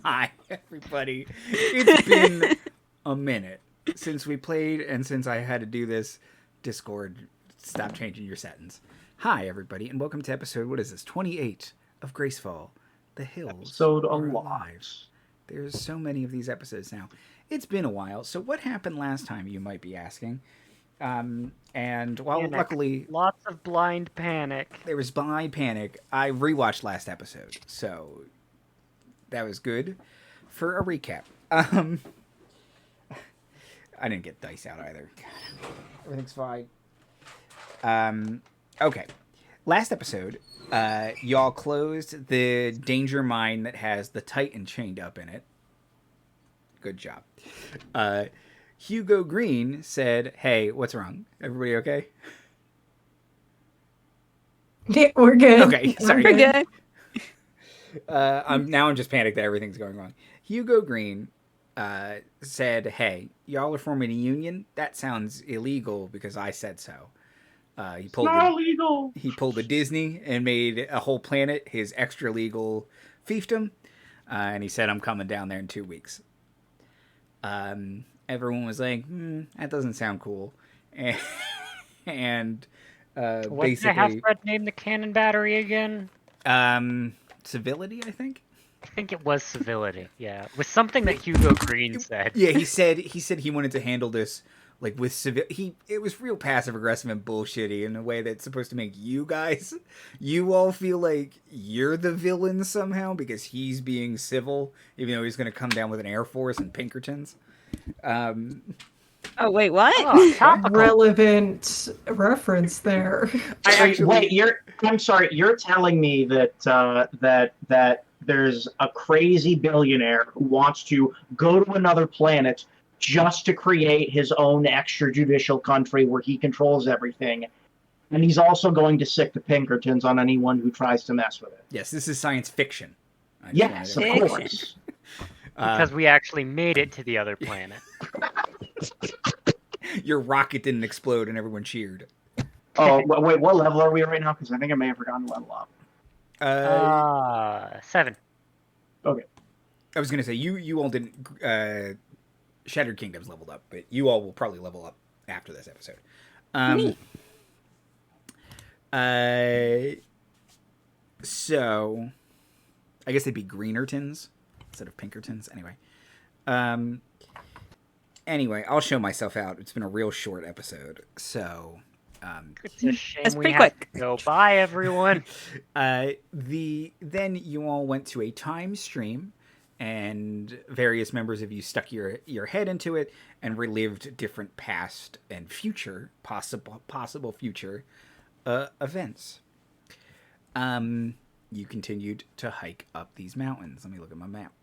Hi, everybody. It's been a minute since we played and since I had to do this. Discord, stop changing your settings. Hi, everybody, and welcome to episode, what is this, 28 of Gracefall. The Hills Episode are alive. alive. There's so many of these episodes now. It's been a while, so what happened last time, you might be asking? And while Panic. luckily Lots of blind panic. there was blind panic, I rewatched last episode, so that was good for a recap. I didn't get dice out either. God, everything's fine. Okay. Last episode, y'all closed the danger mine that has the Titan chained up in it. Good job. Hugo Greene said, "Hey, what's wrong? Everybody okay?" Yeah, we're good. Okay, sorry. We're good. I'm just panicked that everything's going wrong. Hugo Greene said, "Hey, y'all are forming a union? That sounds illegal because I said so." He pulled the Disney and made a whole planet his extra legal fiefdom, and he said, "I'm coming down there in 2 weeks." Everyone was like, "That doesn't sound cool," and What basically, did the half-bred name the cannon battery again? civility, I think. I think it was civility. Yeah, it was something that Hugo Greene said. Yeah, he said he wanted to handle this like with civil. It was real passive aggressive and bullshitty in a way that's supposed to make you all feel like you're the villain somehow because he's being civil, even though he's going to come down with an air force and Pinkertons. Oh wait, what? Oh, topical. Relevant reference there. I'm sorry. You're telling me that there's a crazy billionaire who wants to go to another planet just to create his own extrajudicial country where he controls everything, and he's also going to sick the Pinkertons on anyone who tries to mess with it. Yes, this is science fiction. Yes, of course. Because we actually made it to the other planet. Your rocket didn't explode and everyone cheered. Oh, wait, what level are we right now? Because I think I may have forgotten to level up. 7. Okay. I was going to say, you all didn't... Shattered Kingdoms leveled up, but you all will probably level up after this episode. So, I guess they'd be Greenertons instead of Pinkertons. Anyway, I'll show myself out. It's been a real short episode, so... It's a shame That's we pretty have quick. to go. Bye, everyone. Then you all went to a time stream, and various members of you stuck your head into it and relived different past and future possible future events. You continued to hike up these mountains. Let me look at my map.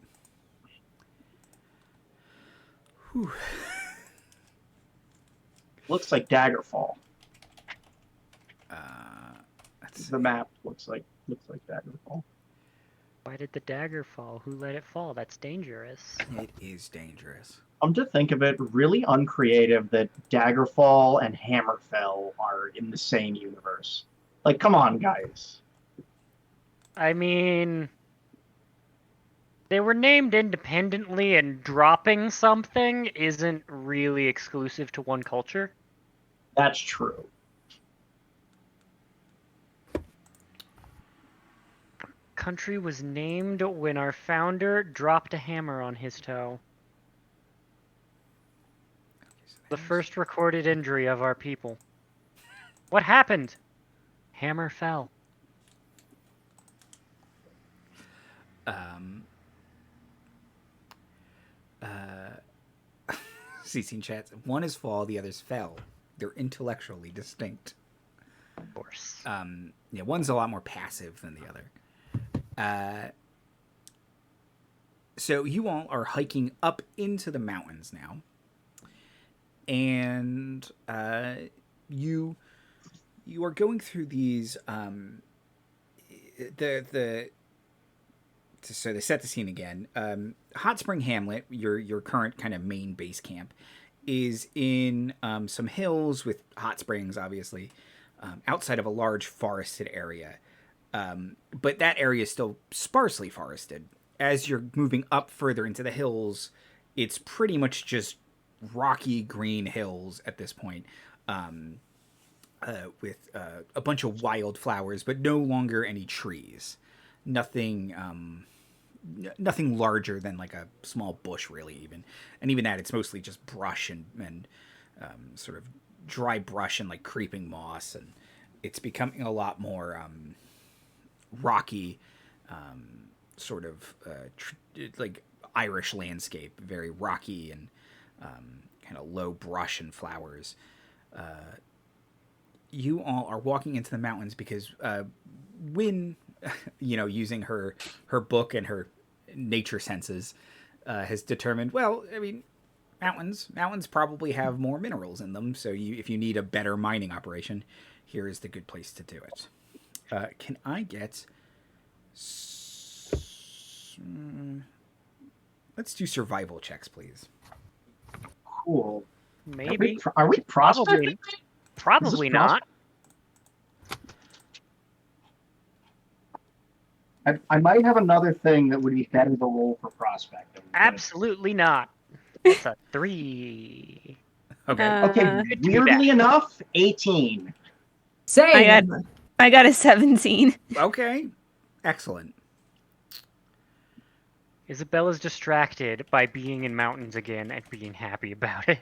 Whew. Looks like Daggerfall. The map looks like Daggerfall. Why did the dagger fall? Who let it fall? That's dangerous. It is dangerous. To think of it, really uncreative that Daggerfall and Hammerfell are in the same universe. Like, come on, guys. I mean, they were named independently, and dropping something isn't really exclusive to one culture. That's true. Country was named when our founder dropped a hammer on his toe. The first recorded injury of our people. What happened? Hammer fell. CC chats. One is fall, the other's fell. They're intellectually distinct. Of course. Yeah, one's a lot more passive than the other. So you all are hiking up into the mountains now, and you are going through these so they set the scene again. Hot Spring Hamlet, your current kind of main base camp, is in some hills with hot springs, obviously, outside of a large forested area. But that area is still sparsely forested. as you're moving up further into the hills, it's pretty much just rocky green hills at this point, with a bunch of wildflowers, but no longer any trees. Nothing larger than like a small bush, really, even. And even that, it's mostly just brush and sort of dry brush and like creeping moss. And it's becoming a lot more rocky, sort of like Irish landscape, very rocky and kind of low brush and flowers. You all are walking into the mountains because Wynne, using her book and her nature senses, has determined, well, I mean, mountains probably have more minerals in them, so if you need a better mining operation, here is the good place to do it. Can I get... let's do survival checks, please. Cool. Maybe. Are we prospecting? Probably not. I might have another thing that would be better to roll for prospecting. Absolutely not. It's a 3. Okay. Okay, weirdly enough, 18. Same. I got a 17. Okay. Excellent. Isabella's distracted by being in mountains again and being happy about it.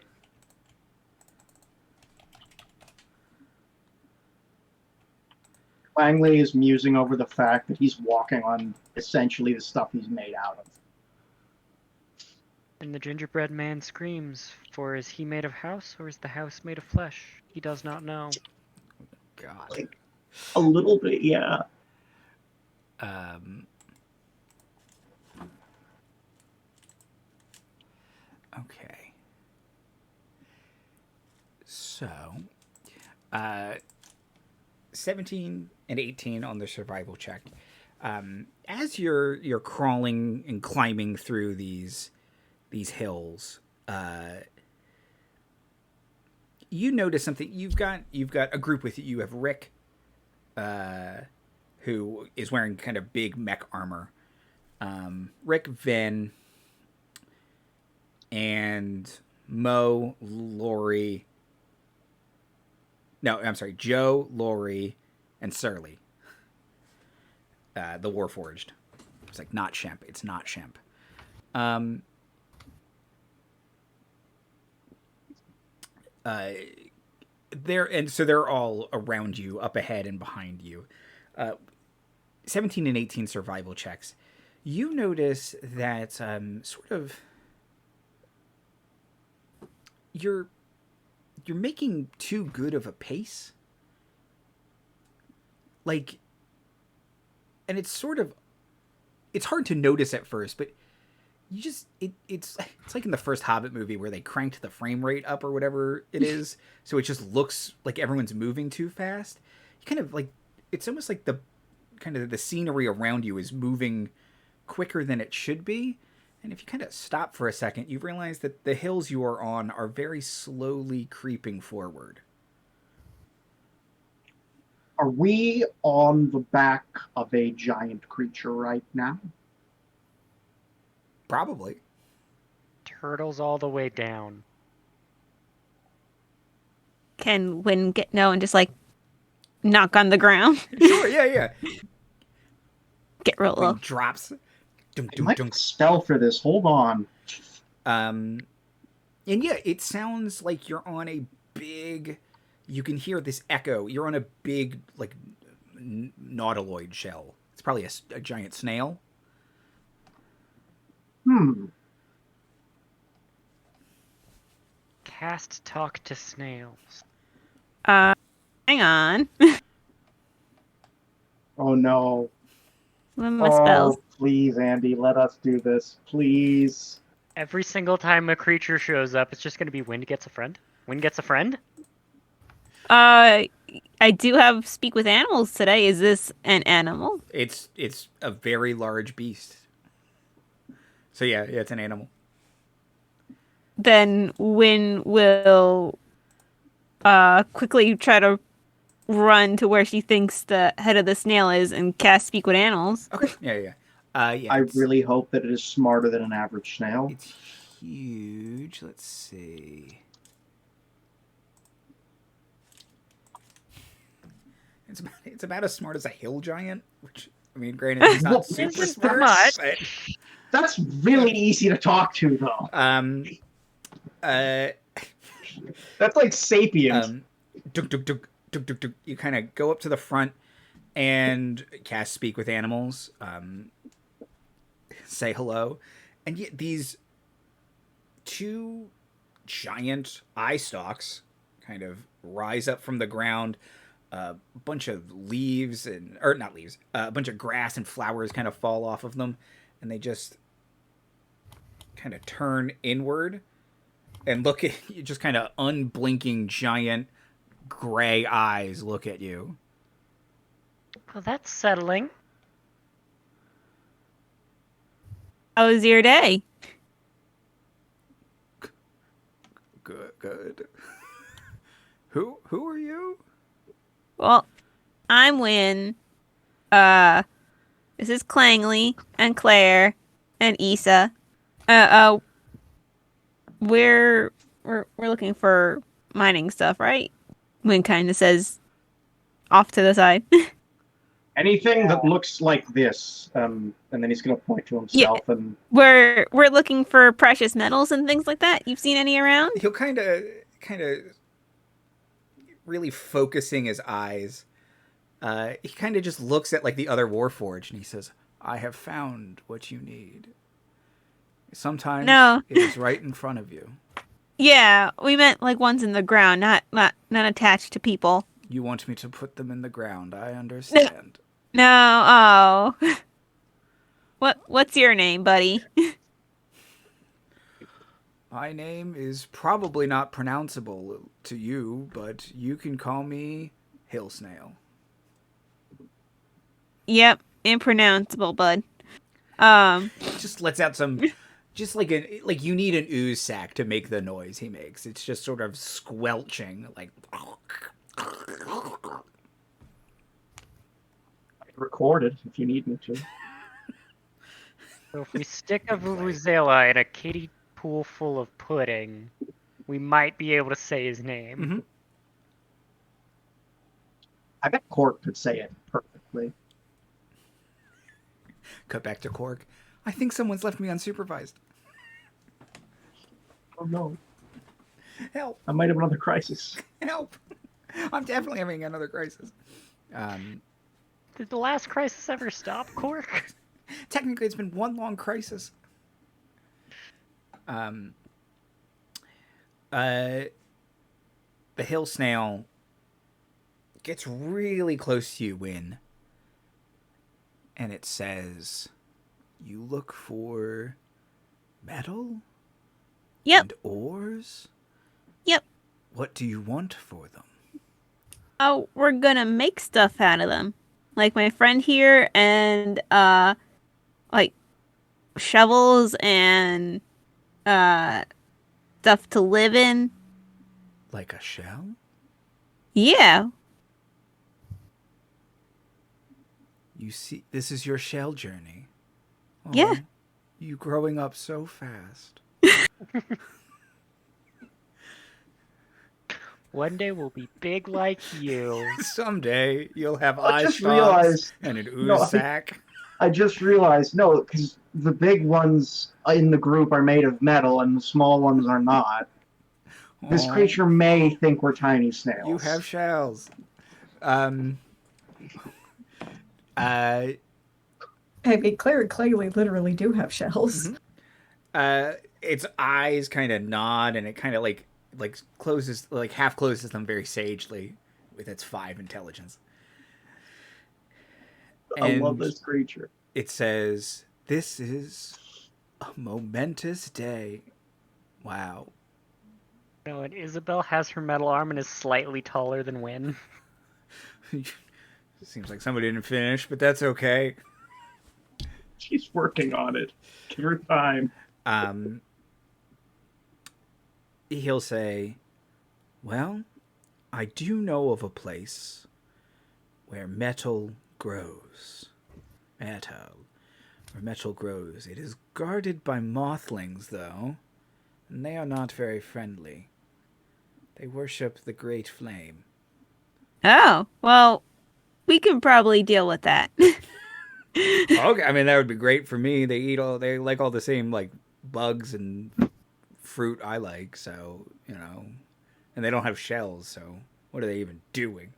Clangley is musing over the fact that he's walking on essentially the stuff he's made out of. And the gingerbread man screams, for is he made of house or is the house made of flesh? He does not know. God. Like, a little bit, yeah. Okay. So, 17 and 18 on the survival check. As you're crawling and climbing through these hills, you notice something. You've got a group with you. You have Rick, who is wearing kind of big mech armor. Rick, Vin, and Mo, Lori. No, I'm sorry, Joe, Lori, and Surly. The Warforged. It's like not Shemp. It's not Shemp. They're all around you, up ahead and behind you. 17 and 18 survival checks. You notice that sort of you're making too good of a pace. Like, and it's hard to notice at first, but you just it's like in the first Hobbit movie where they cranked the frame rate up or whatever it is, so it just looks like everyone's moving too fast. You kind of like, it's almost like the scenery around you is moving quicker than it should be. And if you kind of stop for a second, you realize that the hills you are on are very slowly creeping forward. Are we on the back of a giant creature right now? Probably. Turtles all the way down. Can Wynne get no and just like knock on the ground? Sure, yeah. Get real low. Drops. I might spell for this. Hold on. And yeah, it sounds like you're on a big... You can hear this echo. You're on a big, like, nautiloid shell. It's probably a giant snail. Cast talk to snails. Hang on. Oh no. One more spells. Please, Andy, let us do this. Please. Every single time a creature shows up, it's just going to be Wynne gets a friend. Wynne gets a friend? I do have speak with animals today. Is this an animal? It's a very large beast. So yeah, it's an animal. Then Wynne will quickly try to run to where she thinks the head of the snail is and cast speak with animals. Okay. Yeah. Yeah. I really hope that it is smarter than an average snail. It's huge. Let's see. It's about as smart as a hill giant, which, I mean, granted, he's not super Isn't smart. much. But, That's really easy to talk to, though. That's like Sapient. Duk, duk, duk, duk, duk, duk. You kind of go up to the front and cast Speak with Animals. Say hello. And yet these two giant eye stalks kind of rise up from the ground. A bunch of leaves or not leaves, a bunch of grass and flowers kind of fall off of them, and they just kind of turn inward and look at you, just kind of unblinking giant gray eyes look at you. Well, that's settling. How was your day? Good. Who are you? Well, I'm Wynne. This is Clangley and Claire and Issa. We're looking for mining stuff, right? Wynne kind of says off to the side. Anything that looks like this, and then he's going to point to himself. Yeah. And We're looking for precious metals and things like that. You've seen any around? He'll kind of really focusing his eyes. He kind of just looks at like the other Warforged and he says, "I have found what you need. Sometimes it is right in front of you." Yeah, we meant like ones in the ground, not attached to people. You want me to put them in the ground? I understand. No, oh. What's your name, buddy? My name is probably not pronounceable to you, but you can call me Hill Snail. Yep, impronounceable, bud. Just lets out some, just like you need an ooze sack to make the noise he makes. It's just sort of squelching, like. recorded if you need me to. So if we stick a vuvuzela in a kiddie pool full of pudding, we might be able to say his name. Mm-hmm. I bet Cork could say it perfectly. Cut back to Cork. I think someone's left me unsupervised. Oh no. Help. I might have another crisis. Help. I'm definitely having another crisis. Did the last crisis ever stop, Cork? Technically, it's been one long crisis. The hill snail gets really close to you, Wynne. And it says, "You look for metal? Yep. And ores? Yep. What do you want for them?" Oh, we're gonna make stuff out of them. Like my friend here, and like shovels and stuff to live in. Like a shell? Yeah. You see, this is your shell journey. Oh, Yeah. You growing up so fast. One day we'll be big like you. Someday you'll have I eye just stalks realized- and an ooze sack. I just realized, no, because the big ones in the group are made of metal and the small ones are not. This Aw, creature may think we're tiny snails. You have shells. I mean, Claire and Clangley literally do have shells. Its eyes kind of nod and it kind of like closes, like half closes them very sagely with its 5 intelligence. I love And this creature. it says, "This is a momentous day." Wow. No, and Issabel has her metal arm and is slightly taller than Wynne. Seems like somebody didn't finish, but that's okay. She's working on it. Give her time. He'll say, "Well, I do know of a place where metal grows. Metal. where metal grows. It is guarded by mothlings, though, and they are not very friendly. They worship the Great Flame. Oh, well, we can probably deal with that. Okay, I mean, that would be great for me. They like all the same, like, bugs and fruit I like, so, you know. And they don't have shells, so what are they even doing?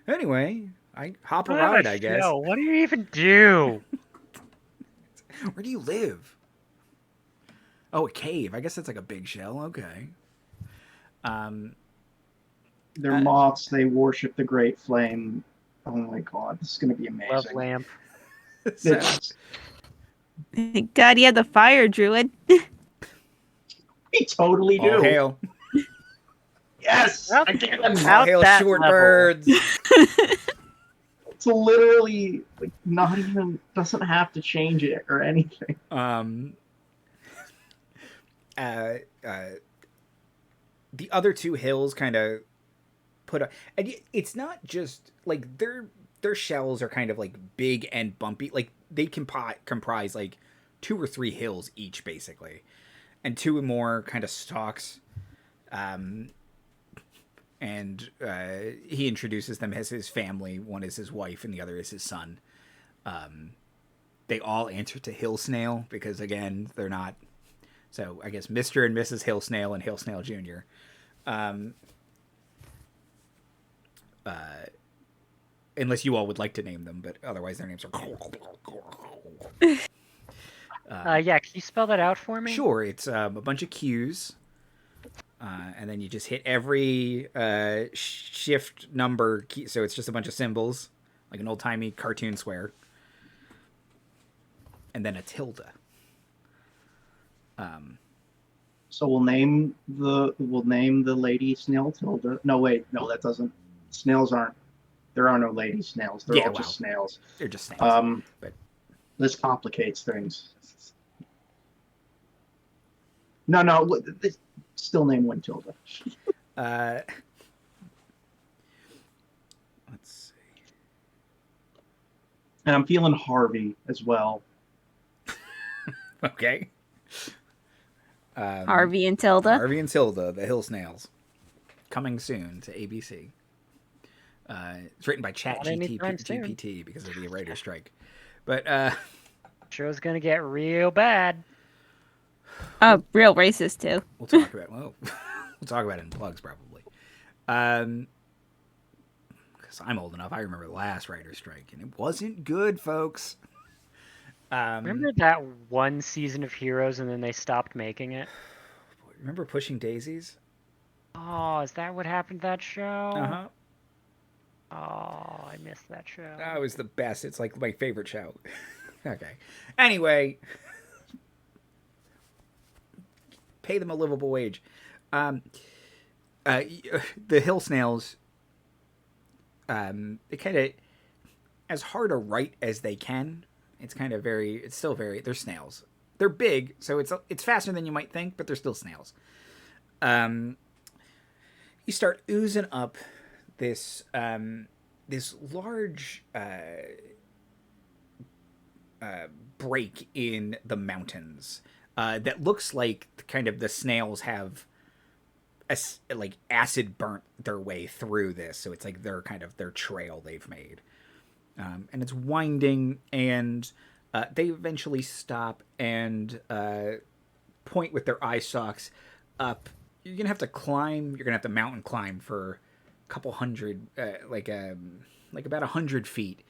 Anyway, I hop a ride, I guess. What do you even do? Where do you live? Oh, a cave. I guess that's like a big shell. Okay. They're moths. They worship the Great Flame. Oh my god, this is going to be amazing. Love lamp. God, you have the fire druid. We totally do. All hail. Yes! Well, Again! All hail short level. birds. It's literally like not even, doesn't have to change it or anything. The other two hills kind of put a, and it's not just like their shells are kind of like big and bumpy. Like they comprise like 2 or 3 hills each, basically, and 2 more kind of stalks. And he introduces them as his family. One is his wife, and the other is his son. They all answer to Hill Snail because, again, they're not. So I guess Mr. and Mrs. Hill Snail and Hill Snail Jr. Unless you all would like to name them, but otherwise their names are. Yeah, can you spell that out for me? Sure, it's a bunch of Q's. And then you just hit every shift number key, so it's just a bunch of symbols, like an old-timey cartoon square. And then a tilde. So we'll name the lady snail tilde. No, wait, no, that doesn't. Snails aren't. There are no lady snails. They're all just snails. They're just snails. But this complicates things. No. Still name one tilde. Let's see. And I'm feeling Harvey as well. Okay. Harvey and Tilda. Harvey and Tilda, the Hill Snails. Coming soon to ABC. It's written by ChatGPT because of the writer's strike. But show's gonna get real bad. Oh, real racist too. We'll talk about we'll talk about it in plugs probably. Because I'm old enough, I remember the last writer's strike, and it wasn't good, folks. Remember that one season of Heroes, and then they stopped making it? Remember Pushing Daisies? Oh, is that what happened to that show? Uh-huh. Oh, I missed that show. That was the best. It's like my favorite show. Okay. Anyway, pay them a livable wage. The Hill Snails, they kind of, as hard to write as they can. It's kind of it's still very, they're snails. They're big, so it's faster than you might think, but they're still snails. You start oozing up this large break in the mountains that looks like kind of the snails have like acid burnt their way through this, so it's like their trail they've made. And it's winding, and they eventually stop and point with their eye stalks up. You're gonna have to climb. You're gonna have to mountain climb for a couple hundred, like about 100 feet.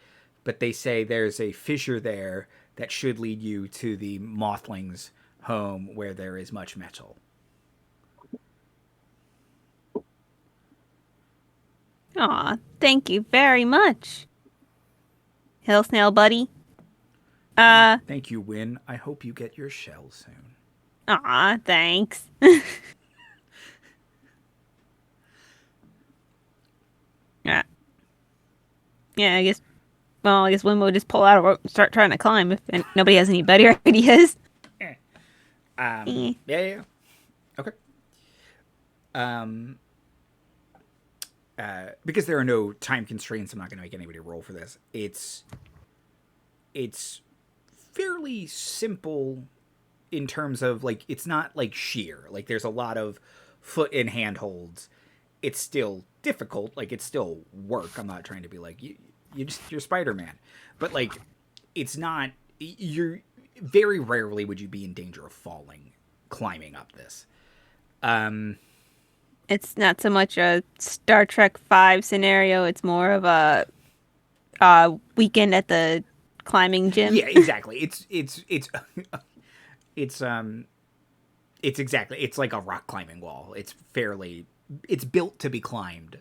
But they say there's a fissure there that should lead you to the Mothling's home, where there is much metal. Aw, thank you very much. Hill Snail buddy. Thank you, Wynne. I hope you get your shell soon. Aw, thanks. Yeah, I guess Wynne will just pull out a rope and start trying to climb if nobody has any better ideas. Yeah. Okay. because there are no time constraints, I'm not going to make anybody roll for this. It's fairly simple in terms of, like, it's not, like, sheer. Like, there's a lot of foot and handholds. It's still difficult. Like, it's still work. I'm not trying to be like, you're Spider-Man. But, like, it's not... You're... Very rarely would you be in danger of falling climbing up this. It's not so much a Star Trek V scenario. It's more of a weekend at the climbing gym. Yeah, exactly. It's exactly. It's like a rock climbing wall. It's built to be climbed.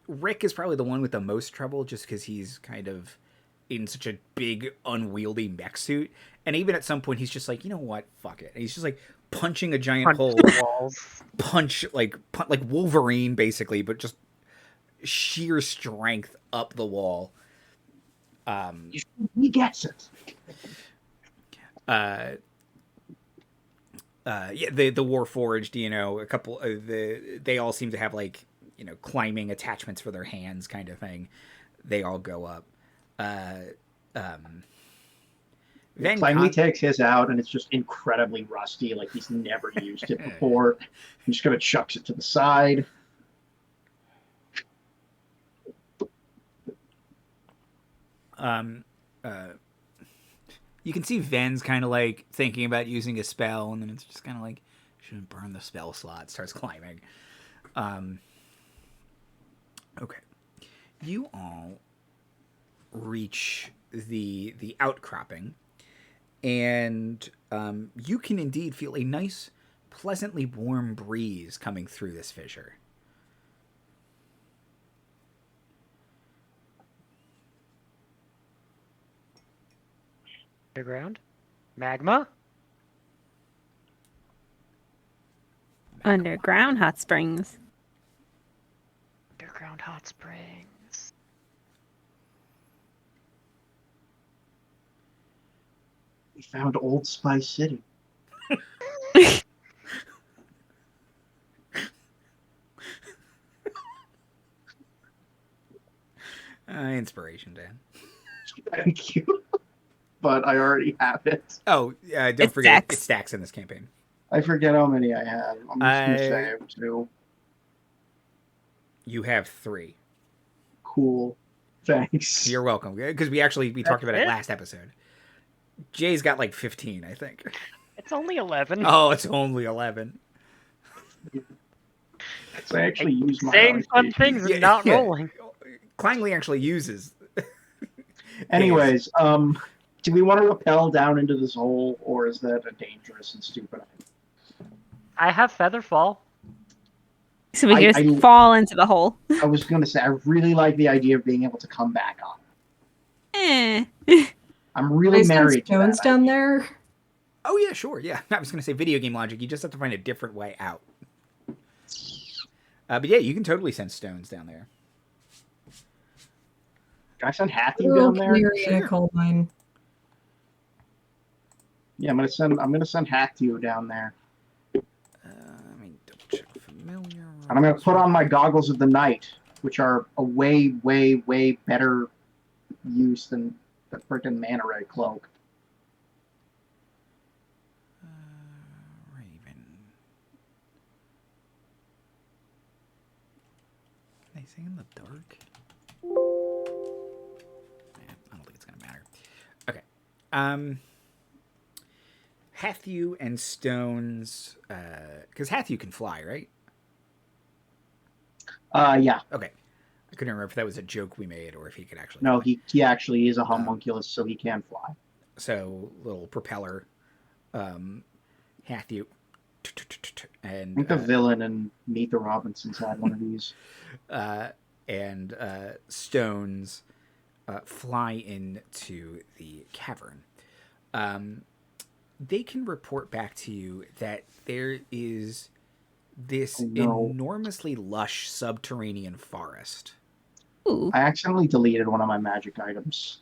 Rick is probably the one with the most trouble, just because he's kind of in such a big, unwieldy mech suit. And even at some point, he's just like, you know what? Fuck it. And he's just like punching a giant hole. Like Wolverine, basically, but just sheer strength up the wall. He gets it. Yeah, the Warforged, you know, a couple they all seem to have, like, you know, climbing attachments for their hands, kind of thing. They all go up. Clangley takes his out, and it's just incredibly rusty, like he's never used it before. He just kind of chucks it to the side. You can see Ven's kind of like thinking about using a spell, and then it's just kind of like, shouldn't burn the spell slot. Starts climbing. Okay, you all reach the outcropping, and you can indeed feel a nice, pleasantly warm breeze coming through this fissure. Underground? Magma? Underground hot springs. Underground hot springs. We found Old Spice City. Inspiration, Dan. Thank you. But I already have it. Oh, don't forget, it stacks in this campaign. I forget how many I have. I'm just going to say I have 2. You have 3. Cool. Thanks. You're welcome. Because we talked about it last episode. Jay's got like 15, I think. It's only 11. Oh, it's only 11. So I actually use my saying fun things and not rolling. Clangley actually uses. Anyways, do we want to rappel down into this hole, or is that a dangerous and stupid idea? I have Featherfall. So we can just fall into the hole. I was going to say, I really like the idea of being able to come back up. I'm really married to stones down there. Oh, yeah, sure. Yeah. I was going to say video game logic. You just have to find a different way out. But yeah, you can totally send stones down there. Can I send Hatthew down there? In a coal mine. Yeah, I'm gonna send Hatthew down there. Let me double check familiar. And I'm gonna put on my goggles of the night, which are a way, way, way better use than the freaking manta ray cloak. Raven. Can I sing in the dark? I don't think it's gonna matter. Okay. Hatthew and Stones, because Hatthew can fly, right? Yeah. Okay. I couldn't remember if that was a joke we made or if he could actually No, fly. he actually is a homunculus, so he can fly. So, little propeller. Hatthew. And, I think the villain in Meet the Robinsons had one of these. And Stones fly into the cavern. They can report back to you that there is this enormously lush subterranean forest. Ooh. I accidentally deleted one of my magic items.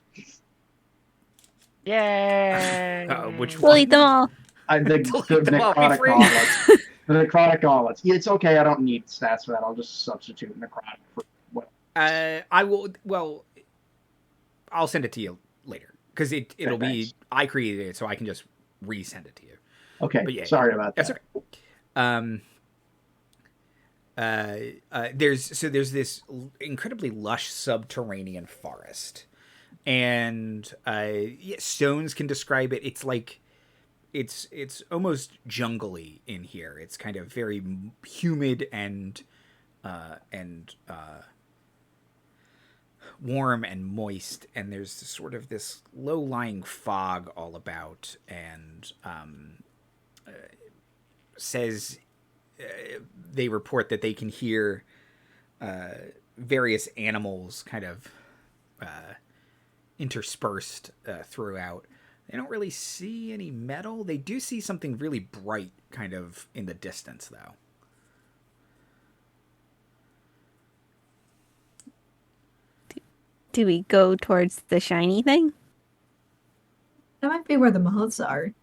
Yay! Which We'll eat them all. The necrotic gauntlet. The necrotic gauntlets. It's okay. I don't need stats for that. I'll just substitute necrotic for what. I will. Well, I'll send it to you later because it'll be. I created it, so I can just resend it to you. Okay. But yeah, sorry about that. That's okay. There's this incredibly lush subterranean forest, and stones can describe it. It's like it's almost jungly in here. It's kind of very humid and warm and moist, and there's sort of this low-lying fog all about, and says they report that they can hear various animals kind of interspersed throughout. They don't really see any metal. They do see something really bright kind of in the distance, though. Do we go towards the shiny thing? That might be where the moths are.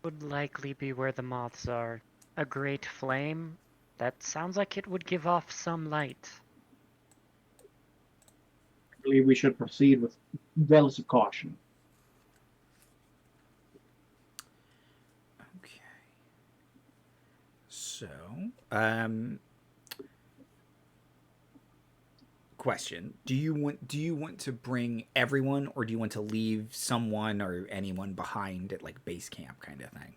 Would likely be where the moths are. A great flame? That sounds like it would give off some light. I believe we should proceed with relative caution. Okay. So, question: Do you want to bring everyone, or do you want to leave someone or anyone behind at like base camp kind of thing?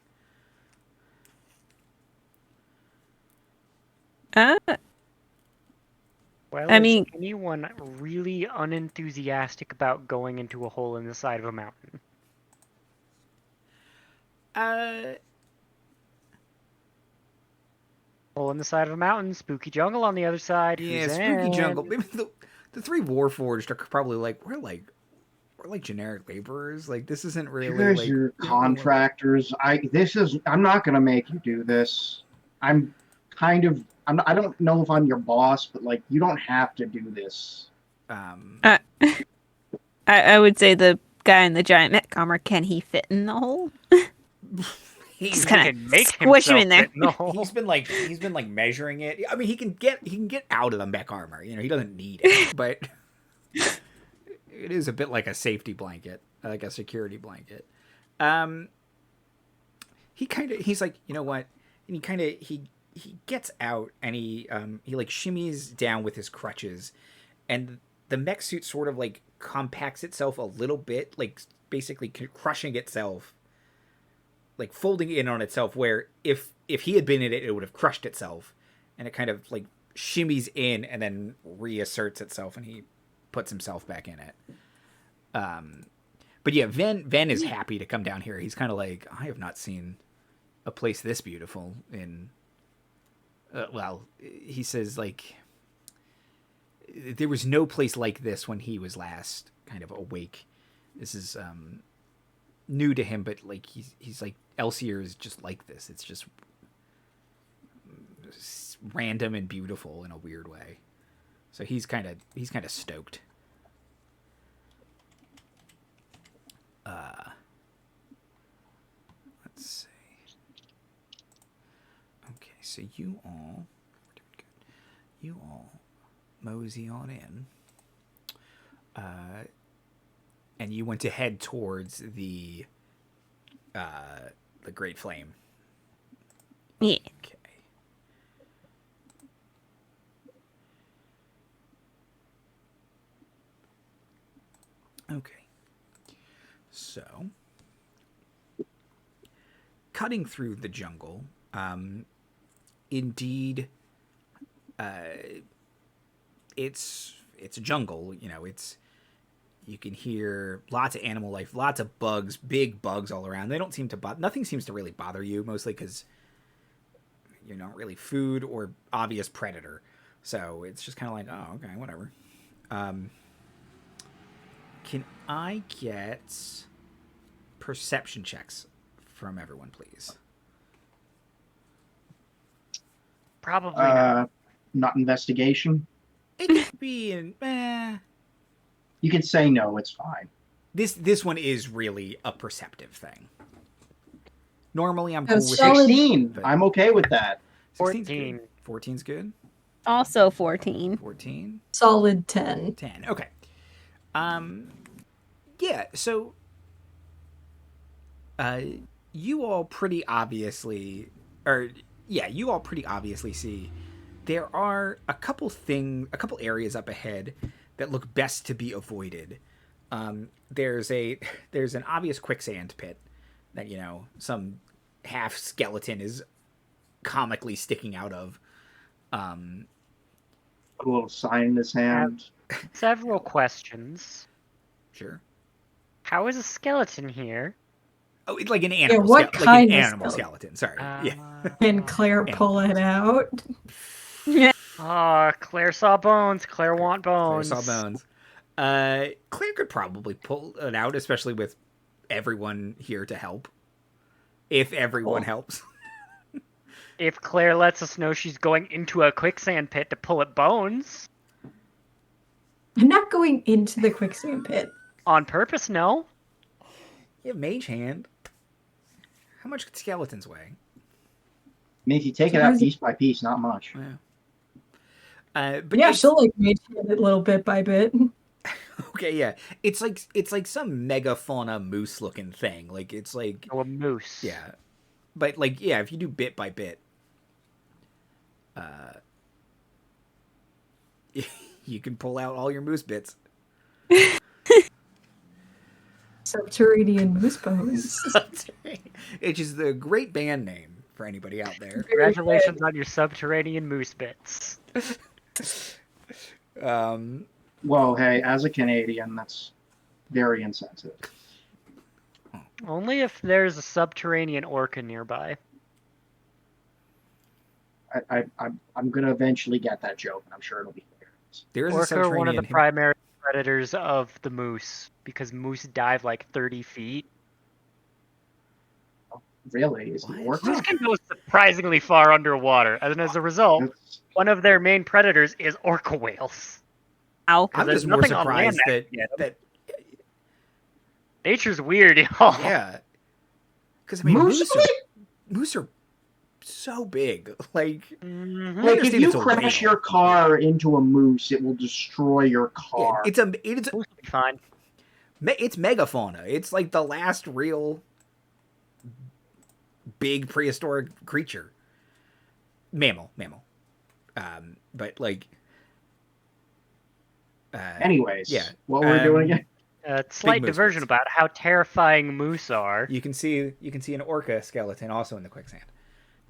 Well, I mean, anyone really unenthusiastic about going into a hole in the side of a mountain? Hole in the side of a mountain, spooky jungle on the other side. Yeah, spooky jungle. Maybe the three Warforged are probably like we're like generic laborers. Like this isn't really. You guys like are contractors. I'm not gonna make you do this. I don't know if I'm your boss, but like you don't have to do this. I would say the guy in the giant mech armor, can he fit in the hole? He's kind of squish him in there. He's been like measuring it. I mean, he can get out of the mech armor. You know, he doesn't need it, but it is a bit like a safety blanket, like a security blanket. He's like, you know what? And he gets out and he like shimmies down with his crutches, and the mech suit sort of like compacts itself a little bit, like basically crushing itself, like folding in on itself, where if he had been in it, it would have crushed itself, and it kind of like shimmies in and then reasserts itself, and he puts himself back in it. But yeah, Ven is happy to come down here. He's kind of like, I have not seen a place this beautiful in. Well, he says like there was no place like this when he was last kind of awake. This is new to him, but like he's like Elsyer is just like this. It's just random and beautiful in a weird way. So he's kind of stoked. Let's see. Okay, so you all mosey on in. And you want to head towards the Great Flame. Yeah. Okay. Okay. So, cutting through the jungle, indeed, it's a jungle. You know, you can hear lots of animal life, lots of bugs, big bugs all around. They don't seem to nothing seems to really bother you, mostly because you're not really food or obvious predator. So it's just kind of like, oh, okay, whatever. Can I get perception checks from everyone, please? Probably not. Not investigation. It could be in. You can say no. It's fine. This one is really a perceptive thing. Normally, I'm cool with 16. But I'm okay with that. 14. 14's good. Also 14. 14. Solid 10. 10. Okay. Yeah. So, you all pretty obviously see there are a couple areas up ahead that look best to be avoided. There's an obvious quicksand pit that, you know, some half skeleton is comically sticking out of. A little sign in his hand. Several questions. Sure. How is a skeleton here? Oh, it's like an animal. what kind of animal skeleton? Sorry. Yeah. Can Claire pull it out? Oh, Claire saw bones. Claire want bones. Claire saw bones. Claire could probably pull it out, especially with everyone here to help. If everyone helps. If Claire lets us know she's going into a quicksand pit to pull at bones. I'm not going into the quicksand pit. On purpose, no. You have mage hand. How much could skeletons weigh? I mean, if you take it out piece by piece, not much. Yeah. But yeah, she'll like mage hand it little bit by bit. Okay, yeah. It's like some megafauna moose looking thing. Like it's like a moose. Yeah. But like, yeah, if you do bit by bit, you can pull out all your moose bits. Subterranean moose bones. Which is the great band name for anybody out there. Congratulations on your subterranean moose bits. Well, hey, as a Canadian, that's very insensitive. Only if there's a subterranean orca nearby. I'm gonna eventually get that joke, and I'm sure it'll be clear. There is Orca are one of the primary predators of the moose, because moose dive like 30 feet. Oh, really? Is the orca? Moose can go surprisingly far underwater, and as a result, one of their main predators is orca whales. Ow. I'm just more surprised that nature's weird, y'all. Yeah. Because, I mean, moose are so big. Like, like if you crash your car into a moose, it will destroy your car. Yeah, it's fine. It's megafauna. It's like the last real big prehistoric creature. Mammal. But, like... anyways, yeah. What we're doing again? Slight diversion about how terrifying moose are. You can see an orca skeleton also in the quicksand.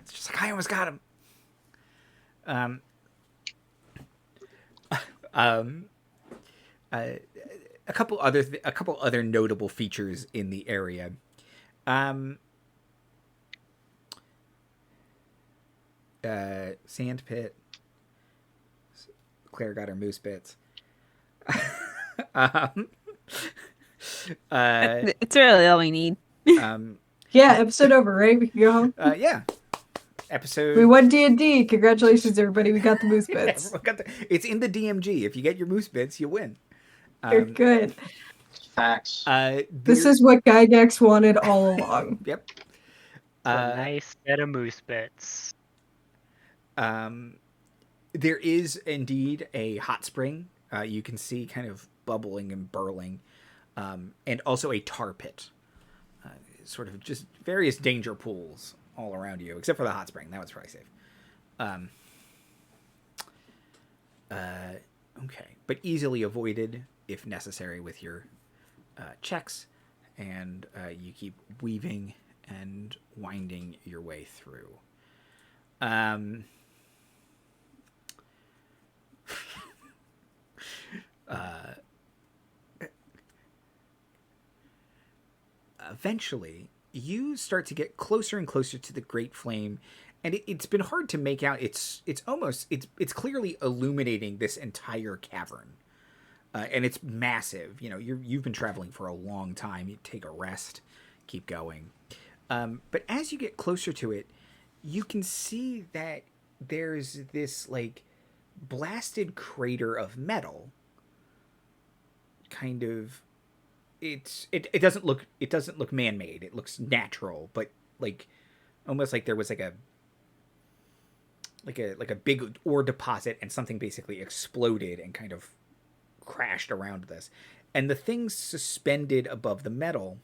It's just like, I almost got him. A couple other notable features in the area. Sand pit. Claire got her moose bits. It's really all we need. Yeah, episode over, right? We can go home. Yeah. Episode. We won D&D. Congratulations, everybody. We got the moose bits. It's in the DMG. If you get your moose bits, you win. You're good. Facts. This is what Gygax wanted all along. Yep. A nice set of moose bits. There is indeed a hot spring. You can see kind of bubbling and burling. And also a tar pit. Sort of just various danger pools all around you, except for the hot spring. That was probably safe. Okay. But easily avoided if necessary with your checks. And you keep weaving and winding your way through. Eventually, you start to get closer and closer to the Great Flame, and it's been hard to make out. It's clearly illuminating this entire cavern, and it's massive. You know, you've been traveling for a long time. You take a rest, keep going, but as you get closer to it, you can see that there's this like blasted crater of metal. Kind of. It doesn't look man-made. It looks natural, but like almost like there was like a big ore deposit, and something basically exploded and kind of crashed around this. And the thing suspended above the metal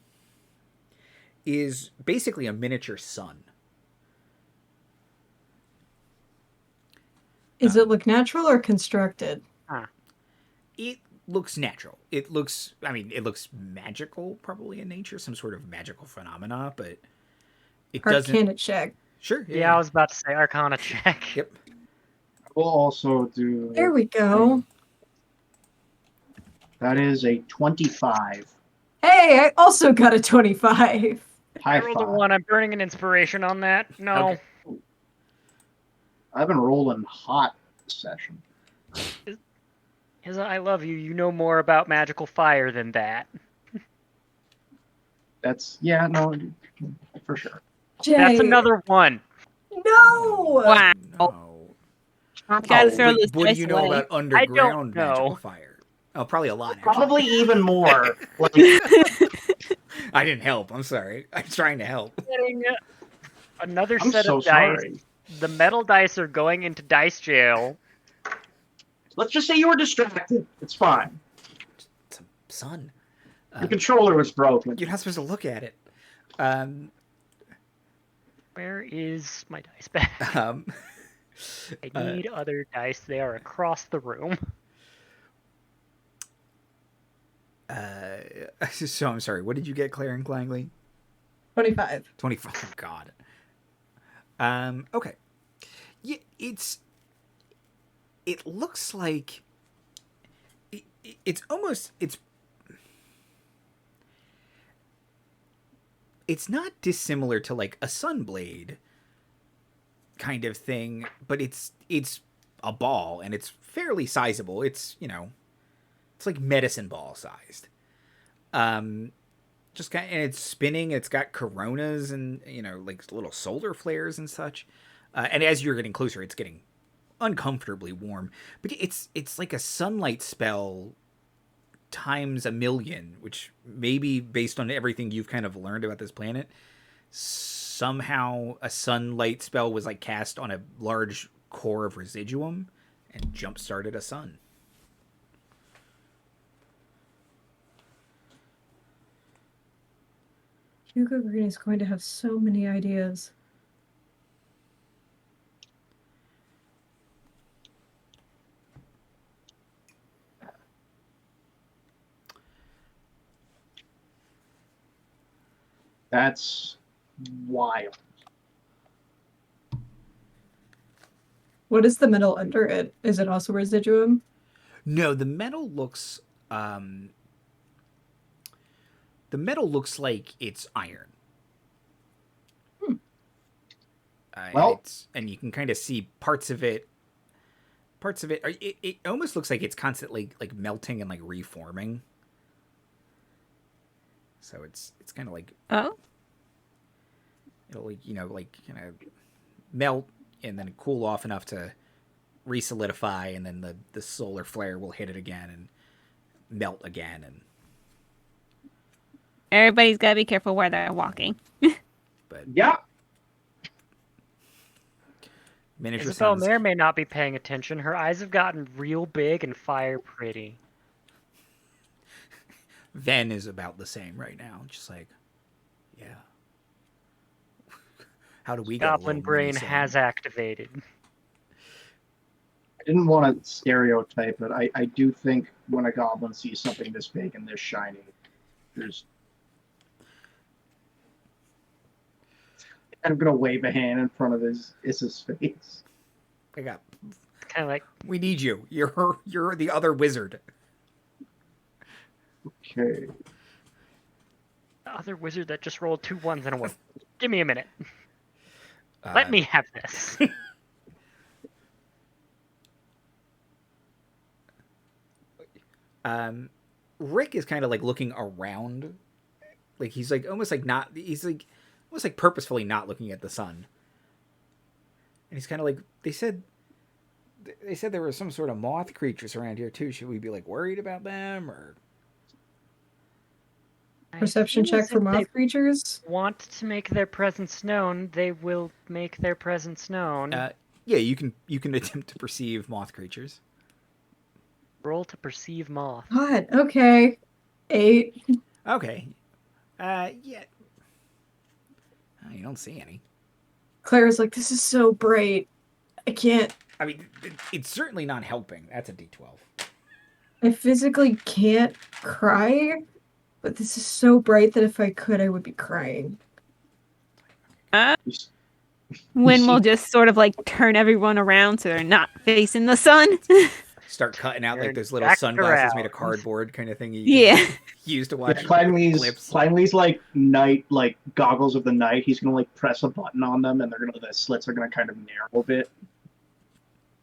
is basically a miniature sun. Does it look natural or constructed? It looks natural. It looks magical, probably in nature, some sort of magical phenomena, but it doesn't. Arcana check. Sure. Yeah, I was about to say Arcana check. Yep. We'll also do. There we go. That is a 25. Hey, I also got a 25. High I rolled a five. 1. I'm burning an inspiration on that. No. Okay. I've been rolling hot this session. Because I love you. You know more about magical fire than that. That's no, for sure. Jay. That's another 1. No! Wow. No. Gotta throw What this do dice you know away. about underground know. magical fire? Oh, probably a lot. Actually. Probably even more. Like, I didn't help. I'm sorry. I'm trying to help. Getting another I'm set so of dice. sorry. The metal dice are going into dice jail. Let's just say you were distracted. It's fine. It's a sun. The controller was broken. You're not supposed to look at it. Where is my dice bag? I need other dice. They are across the room. So I'm sorry. What did you get, Claire and Clangley? 25. 25. Oh, God. Okay. Yeah, it looks like it's not dissimilar to like a sunblade kind of thing, but it's a ball, and it's fairly sizable. It's, it's like medicine ball sized. Just and it's spinning. It's got coronas and, like little solar flares and such. And as you're getting closer, it's getting uncomfortably warm. But it's like a sunlight spell times a million, which maybe based on everything you've kind of learned about this planet, somehow a sunlight spell was like cast on a large core of residuum and jump-started a sun. Hugo Greene is going to have so many ideas. That's wild. What is the metal under it? Is it also residuum? No, the metal looks like it's iron. Well, and you can kind of see parts of it. It almost looks like it's constantly like melting and like reforming. So it's kind of like it'll like kind of melt and then cool off enough to resolidify, and then the solar flare will hit it again and melt again. And Everybody's gotta be careful where they're walking. but yeah. Miniature Issabel suns. may not be paying attention. Her eyes have gotten real big and fire pretty. Ven is about the same right now. Just like, yeah. How do we get Goblin brain has activated. I didn't want to stereotype, but I do think when a goblin sees something this big and this shiny, there's... I'm going to wave a hand in front of Issa's face. I got... Kind of like... We need you. You're the other wizard. Okay. The other wizard that just rolled 2 1s and a 1. Give me a minute. Let me have this. Rick is kind of like looking around, like he's like almost like not. He's like almost like purposefully not looking at the sun. And he's kind of like, they said there were some sort of moth creatures around here too. Should we be like worried about them or? Perception check for moth creatures? Want to make their presence known, they will make their presence known. Yeah, you can attempt to perceive moth creatures. Roll to perceive moth. God, okay. 8. Okay. Yeah. You don't see any. Claire's like, this is so bright. I can't. I mean, it's certainly not helping. That's a D12. I physically can't cry, but this is so bright that if I could, I would be crying. Wynne will just sort of like turn everyone around so they're not facing the sun. Start cutting out like those little sunglasses made of cardboard kind of thing you use to watch. Clangley's like night, like goggles of the night. He's gonna like press a button on them, and the slits are gonna kind of narrow a bit,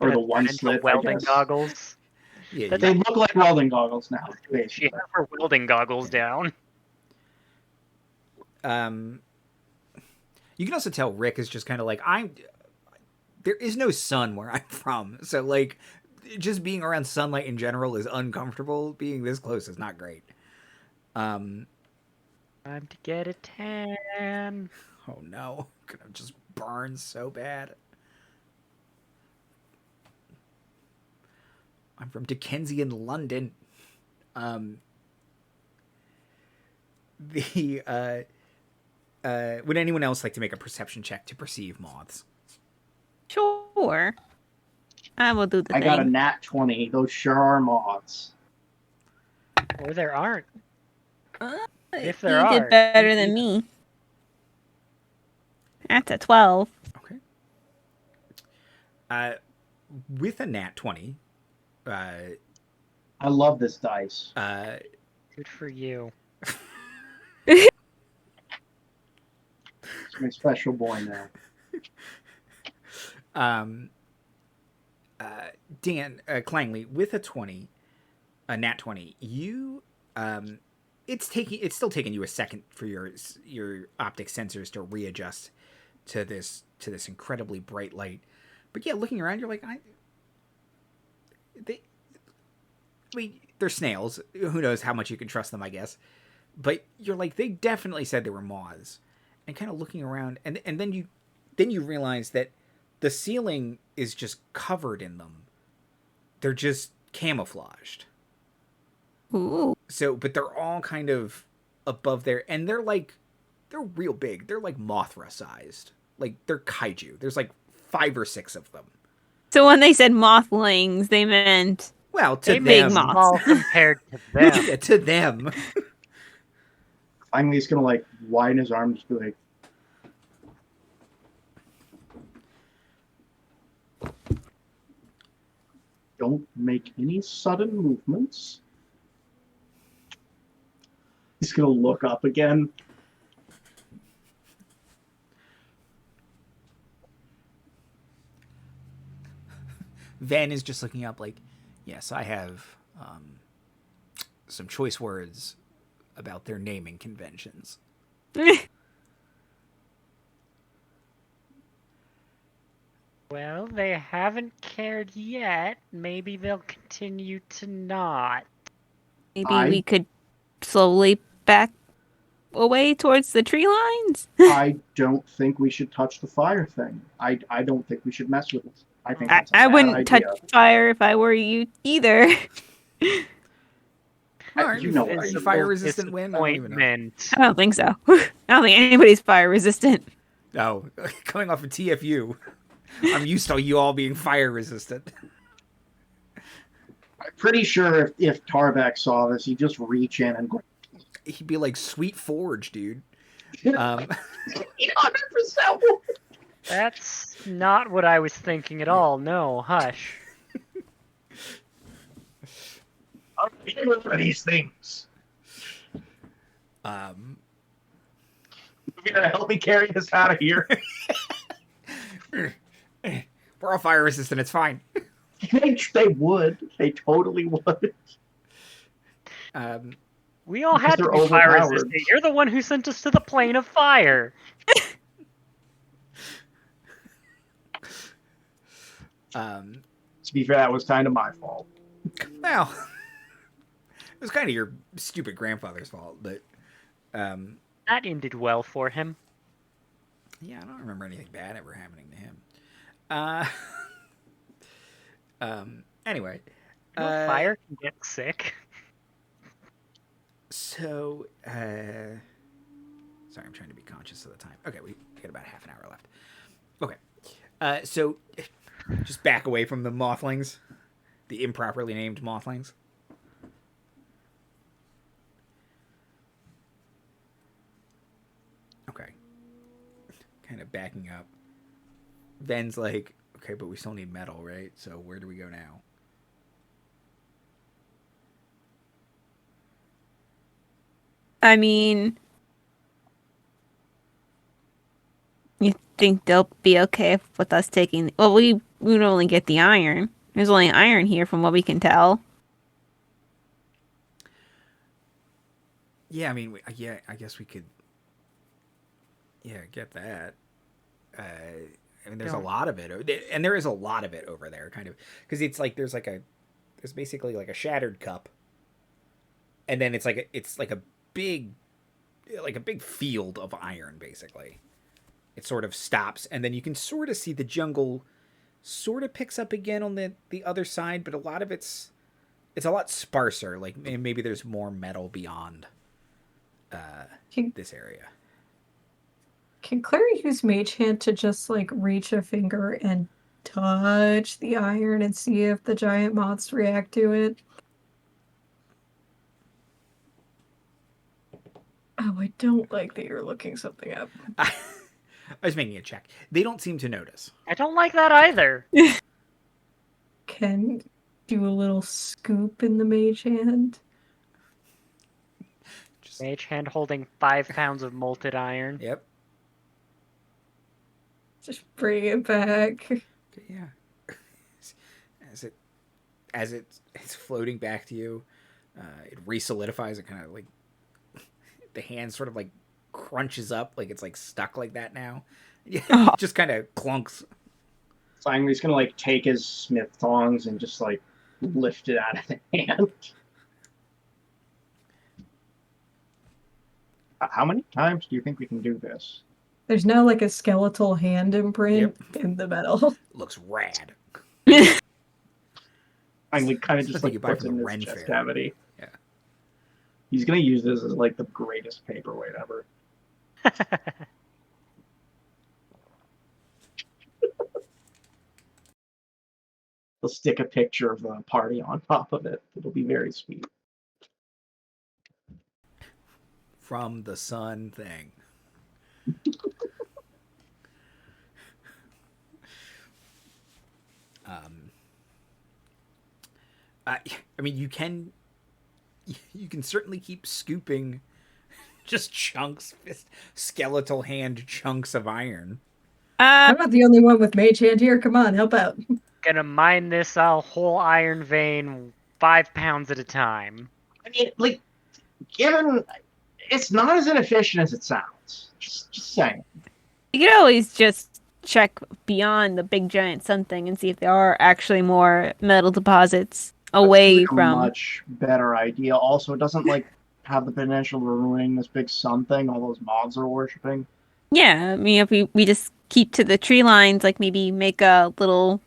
or the one slit. Welding goggles. Yeah, they look like welding goggles now. She has her welding goggles down. You can also tell Rick is just kind of like, there is no sun where I'm from, so like just being around sunlight in general is uncomfortable. Being this close is not great. Time to get a tan. Oh no, I'm gonna just burn so bad. I'm from Dickensian London. Would anyone else like to make a perception check to perceive moths? Sure. I will do the thing. I got a nat 20. Those sure are moths. Or there aren't. If you there are. did better than me. That's a 12. Okay. With a nat 20... I love this dice. Good for you. It's my special boy now. Dan Clangley, with a nat 20, you it's still taking you a second for your optic sensors to readjust to this incredibly bright light. But yeah, looking around, you're like, they're snails. Who knows how much you can trust them, I guess. But you're like, they definitely said they were moths. And kind of looking around, and then you realize that the ceiling is just covered in them. They're just camouflaged. Ooh. So, but they're all kind of above there, and they're real big. They're like Mothra sized. Like, they're kaiju. There's like 5 or 6 of them. So when they said mothlings, they meant... Well, to them. Big moths. Compared to them. Yeah, to them. Finally, he's gonna like widen his arms, be like, "Don't make any sudden movements." He's gonna look up again. Van is just looking up like, yes, I have some choice words about their naming conventions. Well, they haven't cared yet. Maybe they'll continue to not. Maybe we could slowly back away towards the tree lines? I don't think we should touch the fire thing. I don't think we should mess with it. I think that's a I bad wouldn't idea. touch fire if I were you either. Are you fire resistant, Wynne? I don't even know. I don't think so. I don't think anybody's fire resistant. Oh, coming off of TFU, I'm used to you all being fire resistant. I'm pretty sure if Tarvek saw this, he'd just reach in and go. He'd be like, "Sweet Forge, dude." 100%. That's not what I was thinking at all. No, hush. I'm here for these things. You're gonna help me carry this out of here. We're all fire resistant. It's fine. They would. They totally would. We all had to be fire resistant. You're the one who sent us to the plane of fire. To be fair, that was kind of my fault. Well, it was kind of your stupid grandfather's fault, but That ended well for him. Yeah, I don't remember anything bad ever happening to him. Anyway. Fire can get sick. So, sorry, I'm trying to be conscious of the time. Okay, we got about half an hour left. Okay. So, just back away from the mothling, the improperly named mothling. Okay. Kind of backing up. Ven's like, okay, but we still need metal, right? So where do we go now? I mean, you think they'll be okay with us taking... Well, we would only get the iron. There's only iron here from what we can tell. Yeah, I mean, yeah, I guess we could... Yeah, get that. I mean, there's a lot of it. And there is a lot of it over there, kind of. Because it's like, there's basically like a shattered cup. And then it's like a big field of iron, basically. It sort of stops, and then you can sort of see the jungle sort of picks up again on the other side, but a lot of it's a lot sparser. Like, maybe there's more metal beyond this area. Can Clary use Mage Hand to just, like, reach a finger and touch the iron and see if the giant moths react to it? Oh, I don't like that you're looking something up. I was making a check. They don't seem to notice. I don't like that either. Can do a little scoop in the Mage Hand. Mage Hand holding 5 pounds of molten iron. Yep. Just bring it back. Okay, yeah. As it's floating back to you, it re-solidifies. It kind of like the hand sort of like crunches up, like it's like stuck like that now. Yeah, just kind of clunks. Clangley's gonna like take his smith tongs and just like lift it out of the hand. How many times do you think we can do this? There's now like a skeletal hand imprint in the metal. Looks rad. Clangley kind of just like puts in his chest cavity. Yeah. He's gonna use this as like the greatest paperweight ever. He'll stick a picture of the party on top of it. It'll be very sweet. From the sun thing. I mean, you can certainly keep scooping just chunks, skeletal hand chunks of iron. I'm not the only one with Mage Hand here. Come on, help out. Gonna mine this whole iron vein 5 pounds at a time. I mean, like, given it's not as inefficient as it sounds. Just saying. You could always just check beyond the big giant sun thing and see if there are actually more metal deposits away That's from. A much better idea. Also, it doesn't like have the potential of ruining this big sun thing all those moths are worshipping. Yeah, I mean, if we just keep to the tree lines, like maybe make a little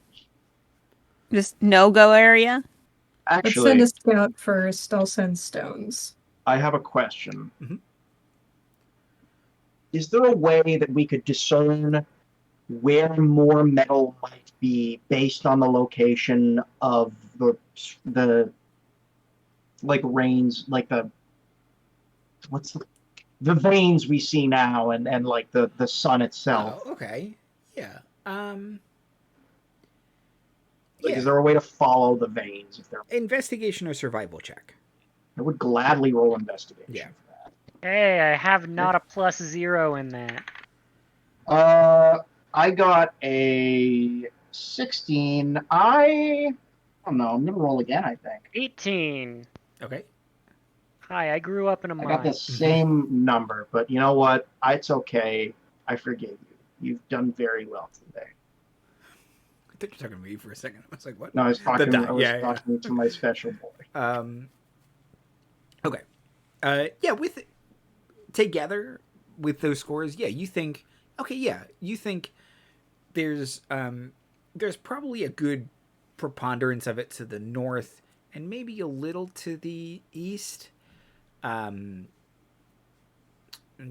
just no-go area. Actually, let's send a scout first. I'll send stones. I have a question. Mm-hmm. Is there a way that we could discern where more metal might be based on the location of the like rains, like the veins we see now, and like the sun itself? Oh, okay. Yeah. Like, is there a way to follow the veins? If there, investigation or survival check. I would gladly roll investigation. Yeah. For that. Hey, I have not a +0 in that. I got a 16. I don't know. I'm gonna roll again. I think 18. Okay. Hi, I grew up in a mine. I got the same number, but you know what? It's okay. I forgive you. You've done very well today. I thought you were talking to me for a second. I was like, what? No, I was talking. talking to my special boy. Okay. Yeah, together with those scores, yeah, you think, okay, yeah, you think there's probably a good preponderance of it to the north and maybe a little to the east. And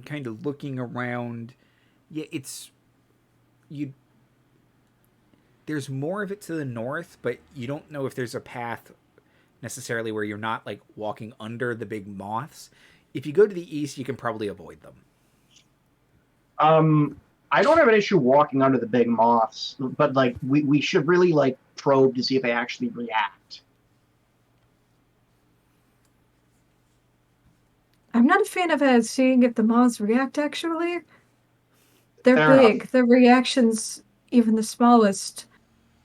kind of looking around, yeah, there's more of it to the north, but you don't know if there's a path necessarily where you're not like walking under the big moths. If you go to the east, you can probably avoid them. I don't have an issue walking under the big moths, but like we should really like probe to see if they actually react. I'm not a fan of seeing if the moths react, actually. They're Fair big. enough. The reactions, even the smallest,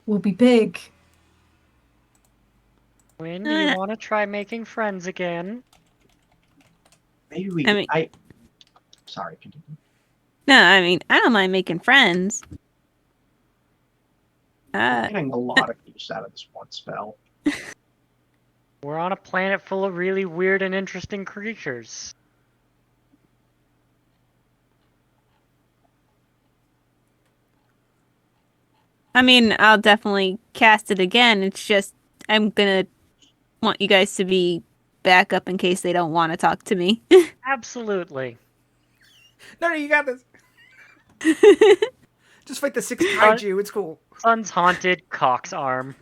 will be big. Wynne, do you want to try making friends again? Maybe we. Sorry, continue. No, I mean, I don't mind making friends. I'm getting a lot of use out of this one spell. We're on a planet full of really weird and interesting creatures. I mean, I'll definitely cast it again. It's just, I'm gonna want you guys to be back up in case they don't want to talk to me. Absolutely. No, you got this. Just fight the 6 kaiju. It's cool. Sun's haunted, Cock's arm.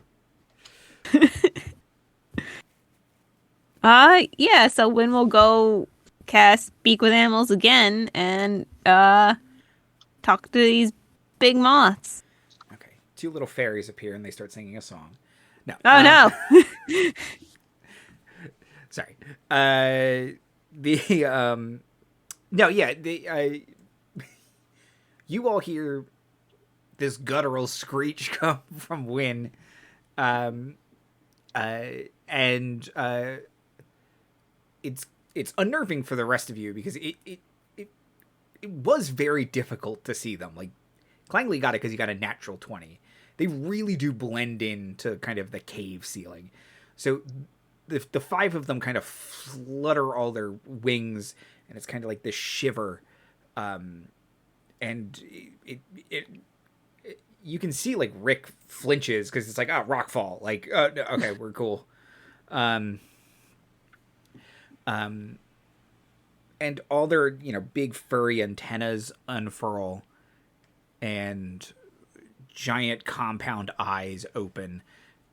Yeah, so Wynne will go cast Speak with Animals again and talk to these big moths. Okay. 2 little fairies appear and they start singing a song. No. Oh no. Sorry. No, yeah, you all hear this guttural screech come from Wynne. It's unnerving for the rest of you because it was very difficult to see them. Like, Clangley got it because he got a natural 20. They really do blend into kind of the cave ceiling. So the 5 of them kind of flutter all their wings, and it's kind of like this shiver. And you can see like Rick flinches because it's like, rockfall. Like, okay, we're cool. And all their, big furry antennas unfurl and giant compound eyes open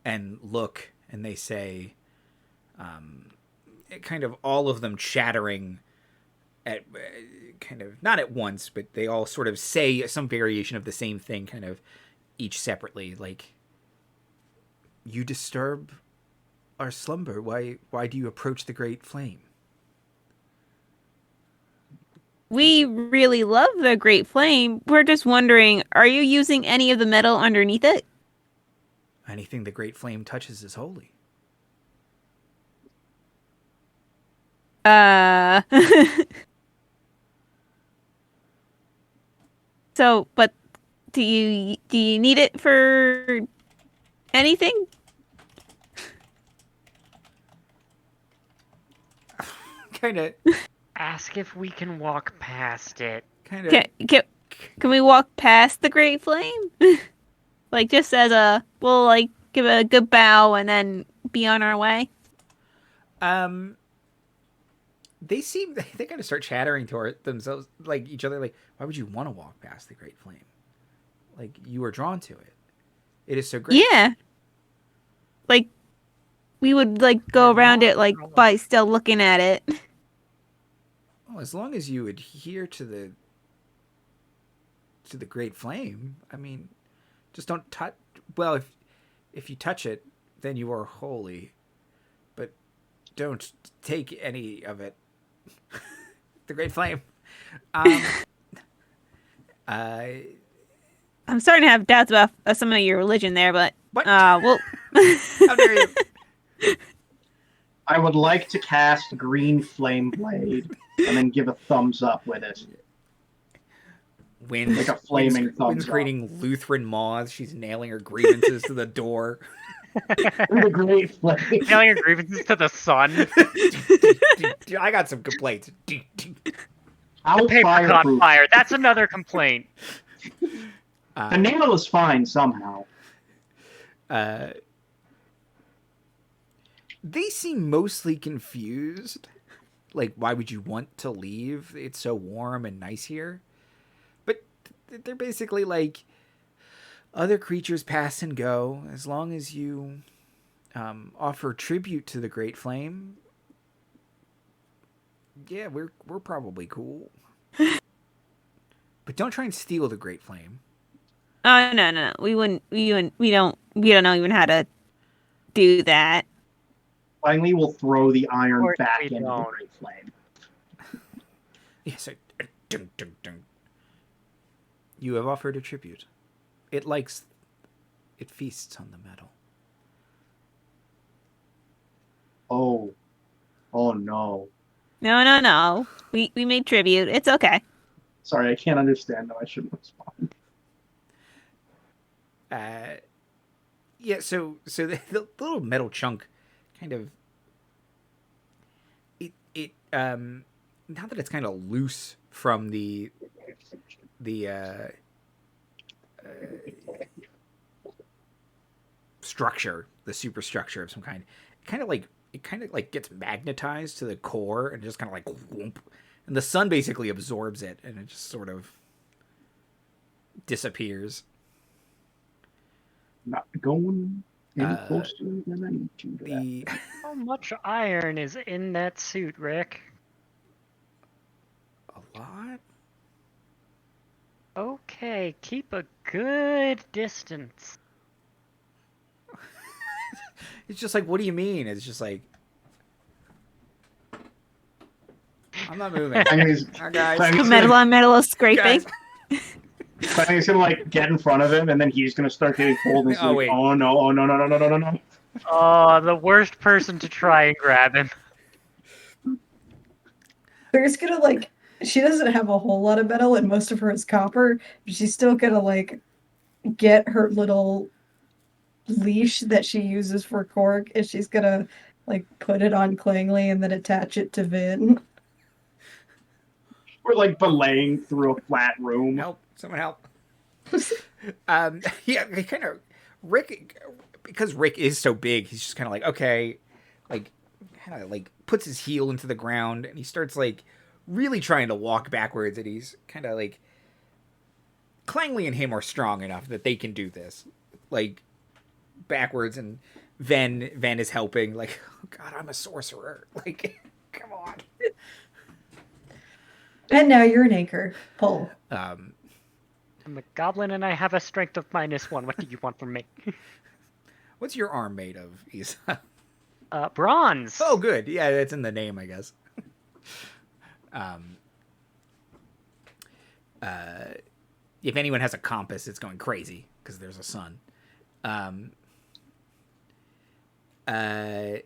and look, and they say, kind of all of them chattering at kind of not at once, but they all sort of say some variation of the same thing, kind of each separately, like, "You disturb our slumber. Why do you approach the great flame?" We really love the Great Flame. We're just wondering, are you using any of the metal underneath it? Anything the Great Flame touches is holy. So, but do you need it for anything? Kind of. Ask if we can walk past it. Kind of. Can we walk past the Great Flame? Like, just as we'll like give a good bow and then be on our way. They kind of start chattering toward themselves, like each other, like, why would you want to walk past the Great Flame? Like, you were drawn to it. It is so great. Yeah. Like, we would like go around it like by still looking at it. Well, as long as you adhere to the Great Flame, I mean, just don't touch. Well, if you touch it, then you are holy, but don't take any of it. The Great Flame. I'm starting to have doubts about some of your religion there, but what? Well, How dare you? I would like to cast Green Flame Blade and then give a thumbs up with it. Wynne, like a flaming thumbs Wynne's up. creating Lutheran moths. She's nailing her grievances to the door. The Great Flame. Nailing your grievances to the sun. I got some complaints. The paper caught fire. That's another complaint. The nail is fine somehow. They seem mostly confused. Like, why would you want to leave? It's so warm and nice here. But they're basically like, other creatures pass and go. As long as you offer tribute to the Great Flame, yeah, we're probably cool. But don't try and steal the Great Flame. Oh no. We wouldn't. We don't know even how to do that. Finally, we'll throw the iron back into the Great Flame. Yes, dun, dun, dun. You have offered a tribute. It feasts on the metal. Oh no. No. We made tribute. It's okay. Sorry, I can't understand. No, I shouldn't respond. Yeah. So the little metal chunk, kind of. It now that it's kind of loose from the structure, the superstructure of some kind, it kind of like gets magnetized to the core and just kind of like whoomp, and the sun basically absorbs it and it just sort of disappears. Not going any closer than I need to. How much iron is in that suit, Rick? A lot? Okay, keep a good distance. It's just like, what do you mean? It's just like, I'm not moving. Guys. Metal on metal scraping. I think he's gonna like get in front of him, and then he's gonna start getting pulled. And wait. Oh no! Oh, the worst person to try and grab him. Claire's gonna like. She doesn't have a whole lot of metal, and most of her is copper. But she's still gonna like get her little leash that she uses for cork, and she's gonna like put it on Clangley and then attach it to Wynne. We're like belaying through a flat room. Help! Someone help! Yeah, kind of Rick, because Rick is so big. He's just kind of like, okay, like kind of like puts his heel into the ground and he starts like really trying to walk backwards. And he's kind of like, Clangley and him are strong enough that they can do this, like backwards. And Ven is helping. Like, oh God, I'm a sorcerer. Like, come on. And now you're an anchor. Pull. I'm a goblin and I have a strength of -1. What do you want from me? What's your arm made of, Isa? Bronze. Oh, good. Yeah, that's in the name, I guess. If anyone has a compass, it's going crazy because there's a sun. The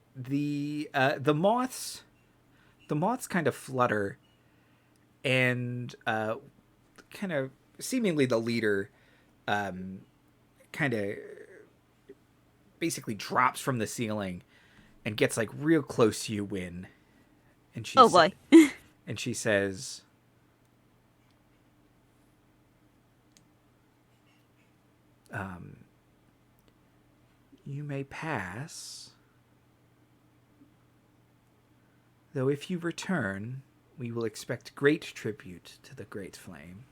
moths kind of flutter, and kind of seemingly the leader kind of basically drops from the ceiling and gets like real close to you, Wynne. And she boy. And she says, you may pass, though if you return, we will expect great tribute to the Great Flame.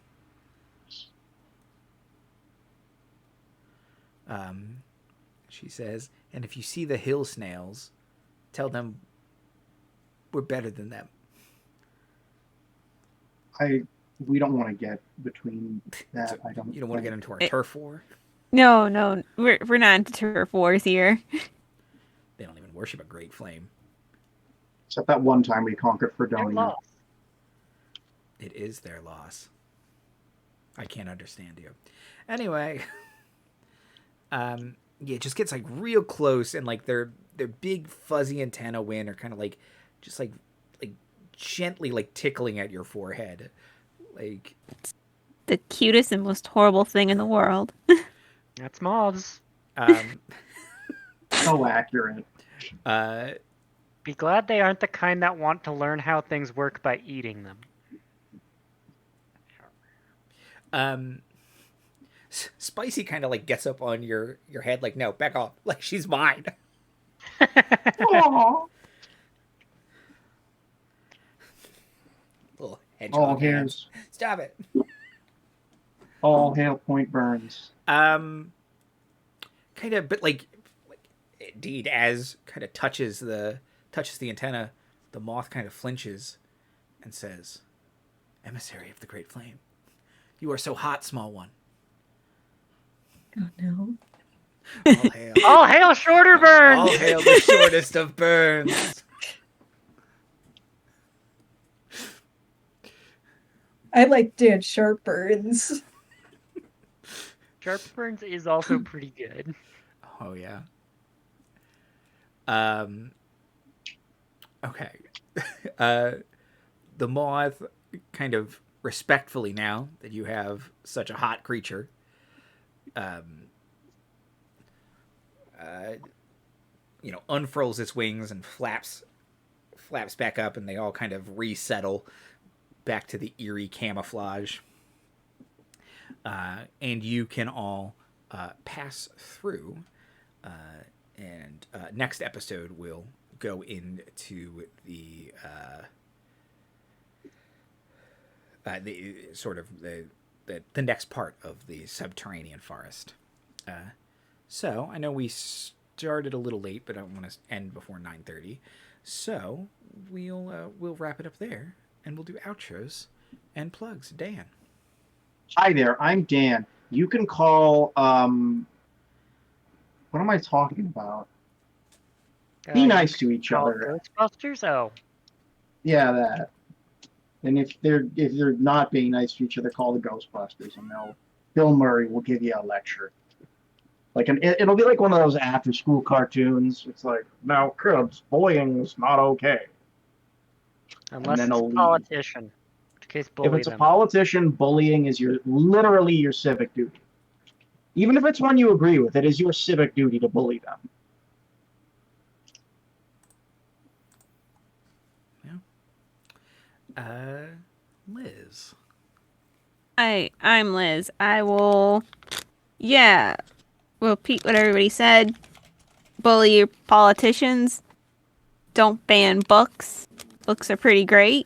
She says, and if you see the hill snails, tell them we're better than them. We don't want to get between that. So you don't want to get into our turf war? No, we're not into turf wars here. They don't even worship a Great Flame. Except that one time we conquered Fredonia. It is their loss. I can't understand you. Anyway, yeah, it just gets like real close, and like their big fuzzy antenna Wynne are kind of like just like gently like tickling at your forehead, like it's the cutest and most horrible thing in the world. That's moths. So accurate. Be glad they aren't the kind that want to learn how things work by eating them. Spicy kind of like gets up on your head, like, no, back off, like she's mine. Aww. Little hedgehog hands. Stop it. All hail Point Burns. Kind of, but like indeed, as kind of touches the antenna, the moth kind of flinches and says, "Emissary of the Great Flame, you are so hot, small one." Oh no. All hail. All hail Shorter Burns! All hail the shortest of burns. I like Dan Sharp Burns. Sharp Burns is also pretty good. Oh yeah. Okay. The moth kind of respectfully, now that you have such a hot creature, unfurls its wings and flaps back up, and they all kind of resettle back to the eerie camouflage. And you can all pass through. And next episode we'll go into the next part of the subterranean forest. So I know we started a little late, but I want to end before 9:30. So we'll wrap it up there, and we'll do outros and plugs. Dan. Hi there, I'm Dan. You can call, what am I talking about? Be nice to each other. Ghostbusters? Oh. Yeah, that. And if they're not being nice to each other, call the Ghostbusters, and Bill Murray will give you a lecture. It'll be like one of those after-school cartoons. It's like, now kids, bullying's not okay. Unless it's a politician. If it's a politician, bullying is literally your civic duty. Even if it's one you agree with, it is your civic duty to bully them. Yeah. Liz. Hi, I'm Liz. I will, repeat what everybody said. Bully your politicians. Don't ban books. Books are pretty great.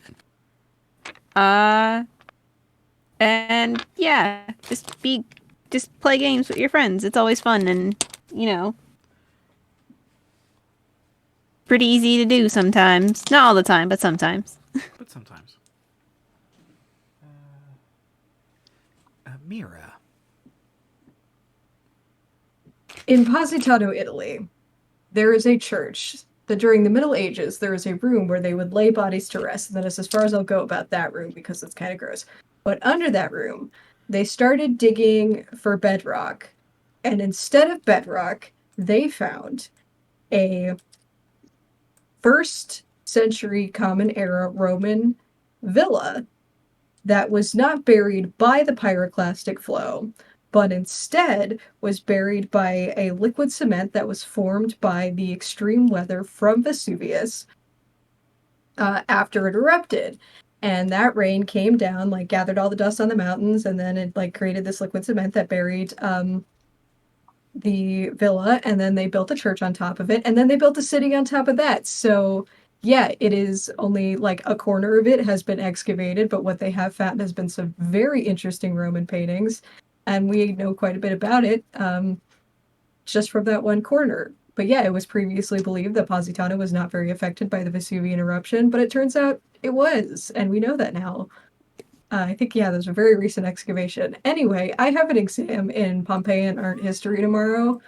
And yeah, just play games with your friends. It's always fun and, pretty easy to do sometimes. Not all the time, but sometimes. But sometimes. Mira. In Positano, Italy, there is a church that during the Middle Ages, there was a room where they would lay bodies to rest. And that is as far as I'll go about that room because it's kind of gross. But under that room, they started digging for bedrock. And instead of bedrock, they found a 1st century Common Era Roman villa that was not buried by the pyroclastic flow, but instead was buried by a liquid cement that was formed by the extreme weather from Vesuvius after it erupted. And that rain came down, gathered all the dust on the mountains, and then it created this liquid cement that buried the villa, and then they built a church on top of it, and then they built a city on top of that. So yeah, it is only a corner of it has been excavated, but what they have found has been some very interesting Roman paintings. And we know quite a bit about it just from that one corner. But yeah, it was previously believed that Positano was not very affected by the Vesuvian eruption, but it turns out it was, and we know that now. I think, there's a very recent excavation. Anyway, I have an exam in Pompeian art history tomorrow.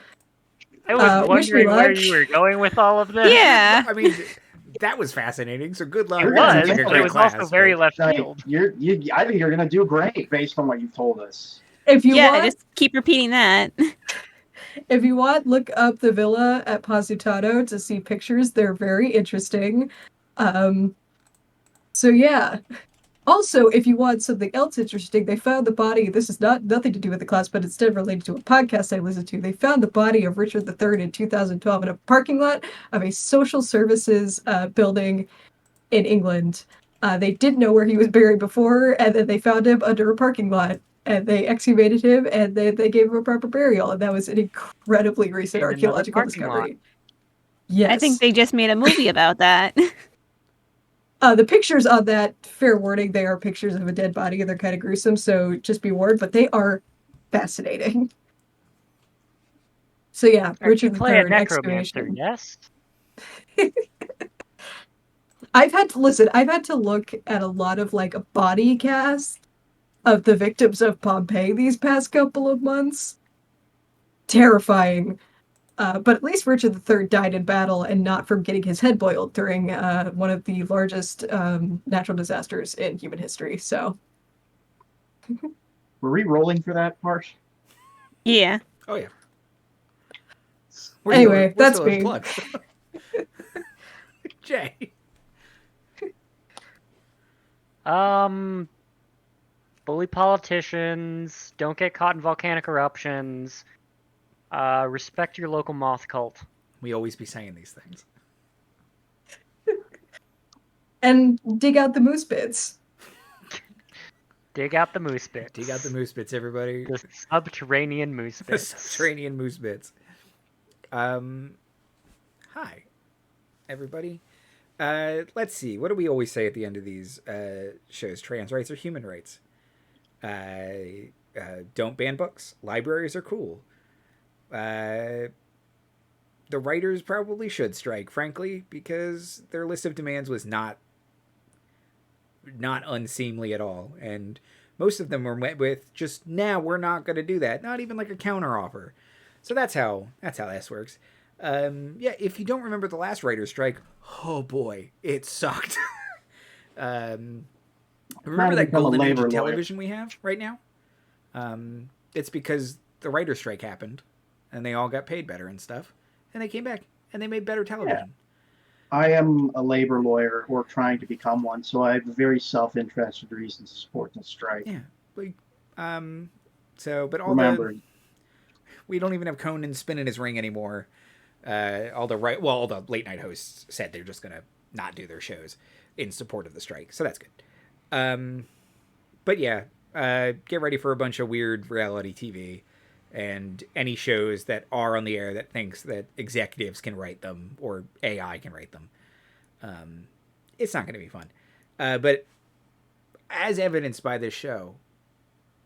I was wondering where you were going with all of this. Yeah. I mean, that was fascinating, so good luck. It was, but it was also very left field. I think you're going to do great based on what you've told us. If you want, just keep repeating that. If you want, look up the villa at Positano to see pictures. They're very interesting. So yeah. Also, if you want something else interesting, they found the body. This is nothing to do with the class, but instead related to a podcast I listened to. They found the body of Richard III in 2012 in a parking lot of a social services building in England. They didn't know where he was buried before, and then they found him under a parking lot and they exhumated him, and they gave him a proper burial, and that was an incredibly recent archaeological discovery. Yes. I think they just made a movie about that. The pictures on that, fair warning, they are pictures of a dead body, and they're kind of gruesome, so just be warned, but they are fascinating. So yeah, Richard play a III necromancer, excavation. yes? I've had to look at a lot of like body casts of the victims of Pompeii these past couple of months. Terrifying. But at least Richard III died in battle and not from getting his head boiled during one of the largest natural disasters in human history. So, were we rolling for that part? Yeah. Oh yeah. Anyway, that's me. Jay. Bully politicians, don't get caught in volcanic eruptions, respect your local moth cult. We always be saying these things. And dig out the moose bits. Dig out the moose bits. Dig out the moose bits, everybody. The subterranean moose bits. The subterranean moose bits. Hi, everybody. Let's see. What do we always say at the end of these shows? Trans rights or human rights? Don't ban books. Libraries are cool. The writers probably should strike, frankly, because their list of demands was not unseemly at all, and most of them were met with just, nah, we're not going to do that. Not even like a counter offer. So that's how this works. Yeah, if you don't remember the last writer's strike, oh boy, it sucked. Remember that golden age of television we have right now? It's because the writer's strike happened, and they all got paid better and stuff, and they came back, and they made better television. Yeah. I am a labor lawyer or trying to become one, so I have very self-interested reasons to support the strike. Yeah, like, but all we don't even have Conan spinning his ring anymore. All the late night hosts said they're just gonna not do their shows in support of the strike, so that's good. But yeah, get ready for a bunch of weird reality TV and any shows that are on the air that thinks that executives can write them or AI can write them. It's not going to be fun. But as evidenced by this show,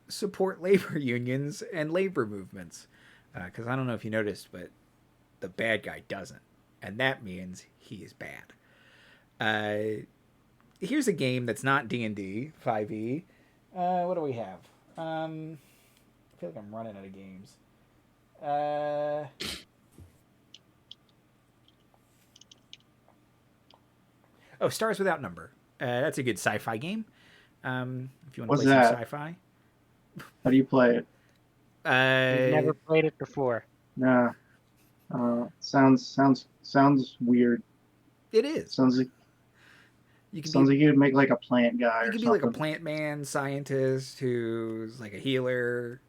support labor unions and labor movements. Because I don't know if you noticed, but the bad guy doesn't. And that means he is bad. Here's a game that's not D&D 5e. What do we have? I feel like I'm running out of games. Stars Without Number. That's a good sci-fi game. If you want to play some sci-fi. How do you play it? I've never played it before. Nah. Sounds weird. It is. Sounds like you'd make like a plant guy. You could be like a plant man scientist who's like a healer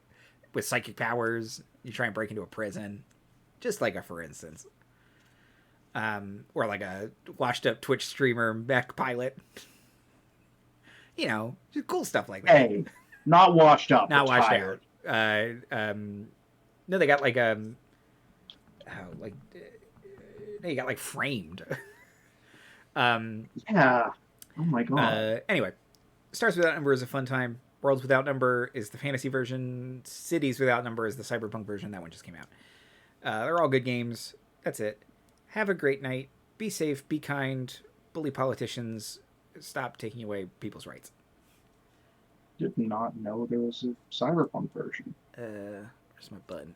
with psychic powers. You try and break into a prison, just like for instance, or like a washed up Twitch streamer mech pilot. You know, just cool stuff like that. Hey, not washed up. Not washed tired. out. No, they got like they got like framed. Yeah. Oh my god. Anyway, Stars Without Number is a fun time. Worlds Without Number is the fantasy version. Cities Without Number is the cyberpunk version. That one just came out. They're all good games. That's it. Have a great night. Be safe. Be kind. Bully politicians. Stop taking away people's rights. Did not know there was a cyberpunk version. Where's my button?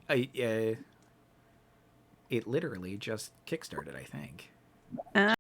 It literally just kickstarted, I think.